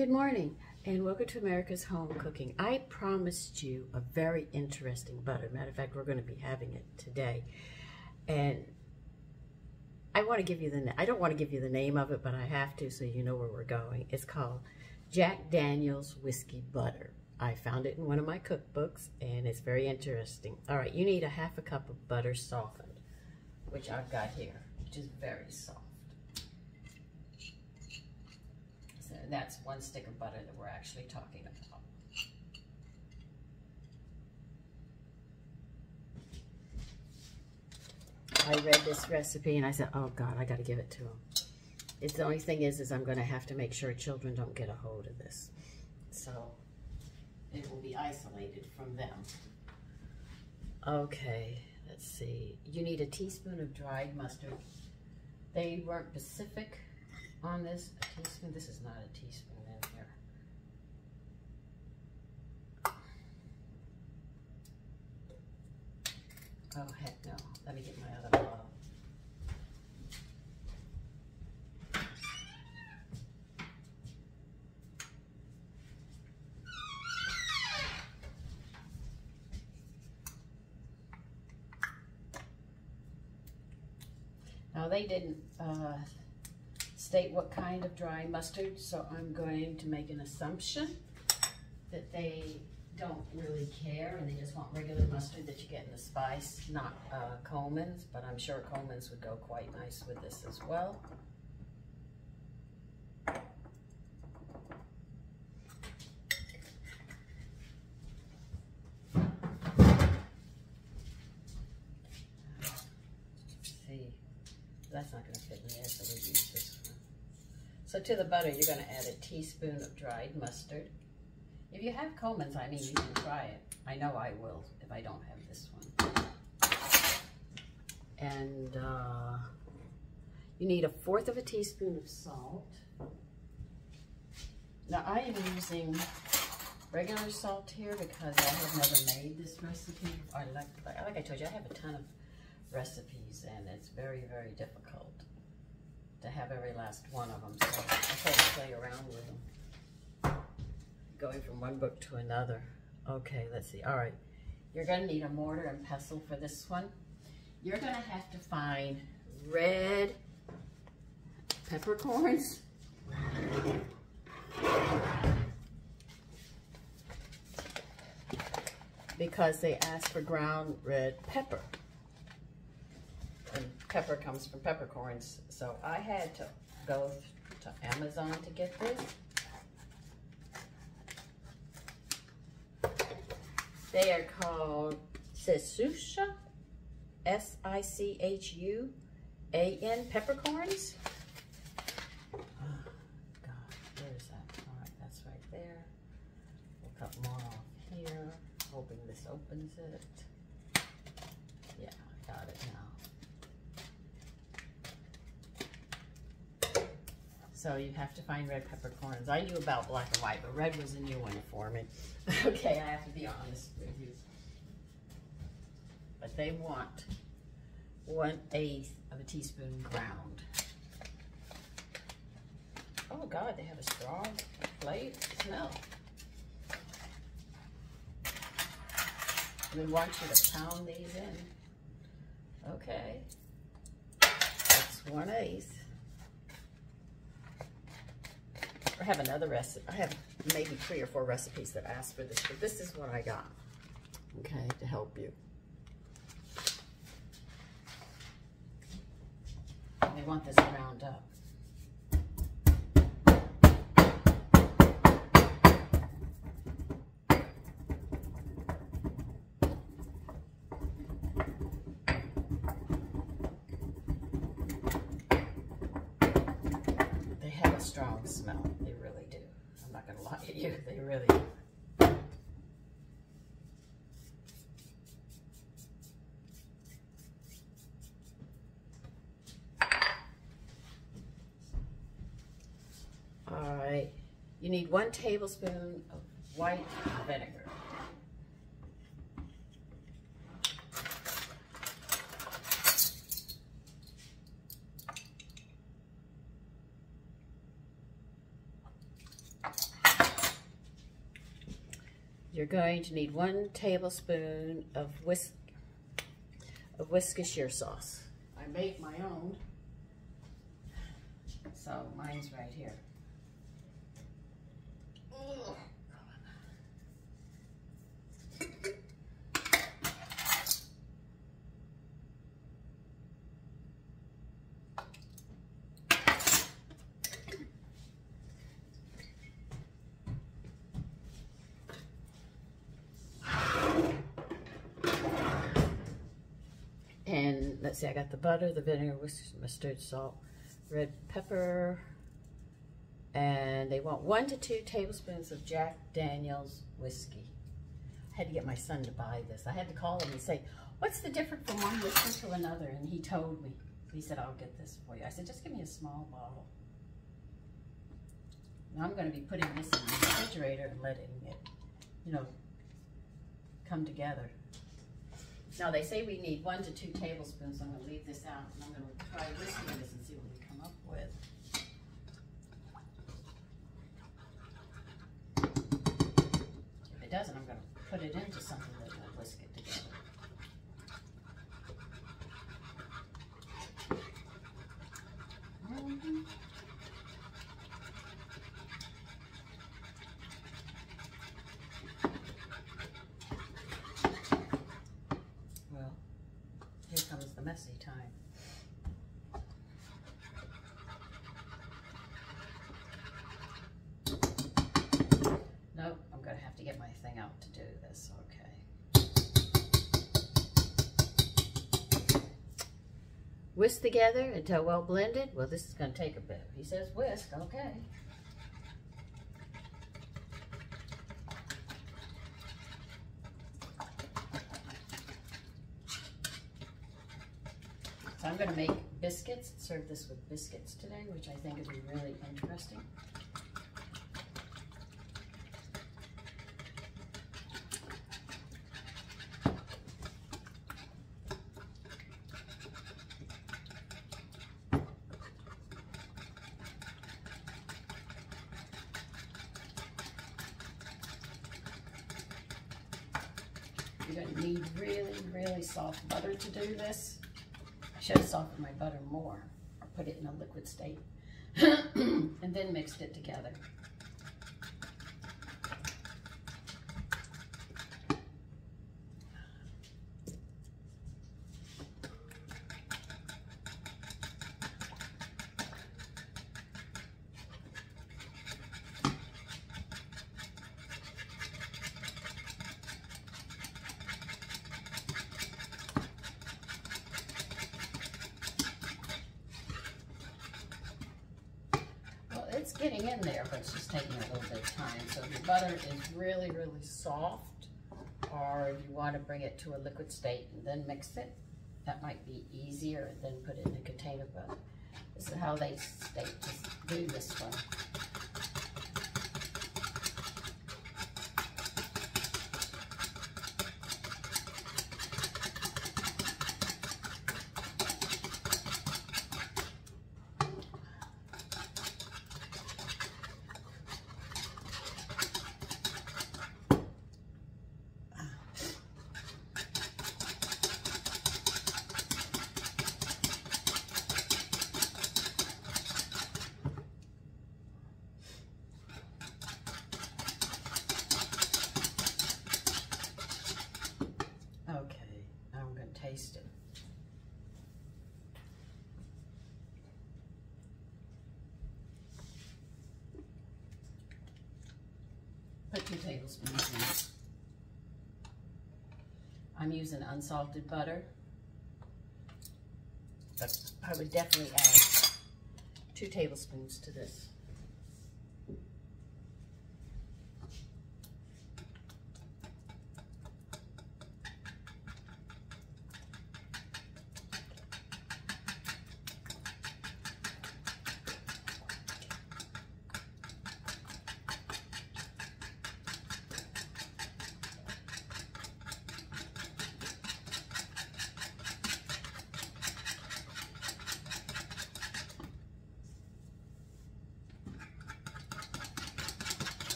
Good morning and welcome to America's Home Cooking. I promised you a very interesting butter. Matter of fact, we're going to be having it today. And I want to give you I don't want to give you the name of it, but I have to so you know where we're going. It's called Jack Daniel's Whiskey Butter. I found it in one of my cookbooks and it's very interesting. All right, you need a half a cup of butter softened, which I've got here, which is very soft. So that's one stick of butter that we're actually talking about. I read this recipe and I said, oh God, I got to give it to them. It's the only thing is I'm going to have to make sure children don't get a hold of this. So it will be isolated from them. Okay, let's see. You need a teaspoon of dried mustard. They weren't specific on this. A teaspoon. This is not a teaspoon in here. Oh heck no. Let me get my other bottle. Now they didn't state what kind of dry mustard, so I'm going to make an assumption that they don't really care and they just want regular mustard that you get in the spice, not Coleman's, but I'm sure Coleman's would go quite nice with this as well. That's not going to fit in there, so we'll use this one. So to the butter, you're going to add a teaspoon of dried mustard. If you have Coleman's, I mean, you can try it. I know I will if I don't have this one. And you need 1/4 of a teaspoon of salt. Now I am using regular salt here because I have never made this recipe. Like I told you, I have a ton of recipes and it's very, very difficult to have every last one of them, so I try to play around with them, going from one book to another. Okay, let's see. All right, you're going to need a mortar and pestle for this one. You're going to have to find red peppercorns, because they ask for ground red pepper. And pepper comes from peppercorns, so I had to go to Amazon to get this. They are called Sishuan, S-I-C-H-U-A-N peppercorns. Oh God, where is that? All right, that's right there. We'll cut more off here, hoping this opens it. Yeah, I got it now. So you have to find red peppercorns. I knew about black and white, but red was a new one for me. Okay, I have to be honest with you. But they want 1/8 of a teaspoon ground. Oh God, they have a strong smell. We want you to pound these in. Okay, that's 1/8. I have another recipe. I have maybe 3 or 4 recipes that ask for this, but this is what I got, okay, to help you. They want this ground up. Strong smell, they really do. I'm not gonna lie to you, they really do. All right, you need 1 tablespoon of white vinegar. You're going to need 1 tablespoon of Worcestershire sauce. I make my own, so mine's right here. Ugh. And let's see, I got the butter, the vinegar, mustard, salt, red pepper, and they want 1 to 2 tablespoons of Jack Daniel's whiskey. I had to get my son to buy this. I had to call him and say, what's the difference from one whiskey to another? And he told me. He said, I'll get this for you. I said, just give me a small bottle. Now I'm going to be putting this in the refrigerator and letting it, you know, come together. Now they say we need 1 to 2 tablespoons, so I'm going to leave this out and I'm going to try whisking this and see what we come up with. If it doesn't, I'm going to put it into something that will whisk it together. Well, here comes the messy time. Nope, I'm going to have to get my thing out to do this, okay. Whisk together until well blended. Well, this is going to take a bit. He says whisk, okay. So I'm going to make biscuits, serve this with biscuits today, which I think would be really interesting. You're going to need really, really soft butter to do this. I should have softened my butter more, or put it in a liquid state, and then mixed it together. It's getting in there, but it's just taking a little bit of time. So if your butter is really, really soft, or you want to bring it to a liquid state and then mix it, that might be easier, and then put it in a container. But this is how they state to do this one. Okay, now I'm going to taste it. Put 2 tablespoons in. I'm using unsalted butter, but I would definitely add 2 tablespoons to this.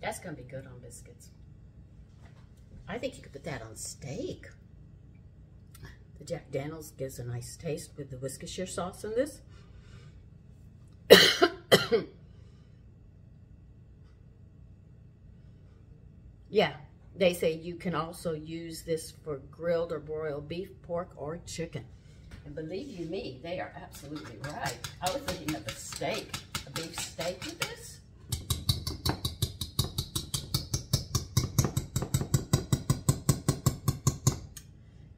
That's gonna be good on biscuits. I think you could put that on steak. The Jack Daniels gives a nice taste with the Worcestershire sauce in this. Yeah, they say you can also use this for grilled or broiled beef, pork, or chicken. And believe you me, they are absolutely right. I was thinking of a steak, a beef steak with this.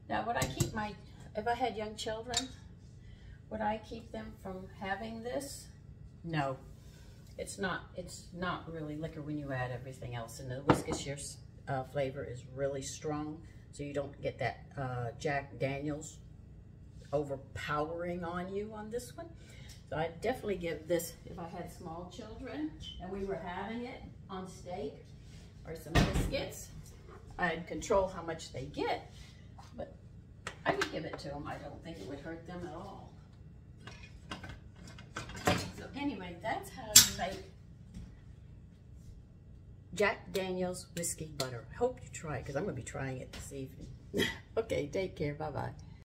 Now, would I keep my, if I had young children, would I keep them from having this? No. It's not really liquor when you add everything else. And the Worcestershire flavor is really strong, so you don't get that Jack Daniels overpowering on you on this one. So I'd definitely give this, if I had small children and we were having it on steak or some biscuits, I'd control how much they get, but I would give it to them. I don't think it would hurt them at all. So anyway, that's how you make Jack Daniels whiskey butter. I hope you try it, because I'm going to be trying it this evening. Okay, take care. Bye-bye.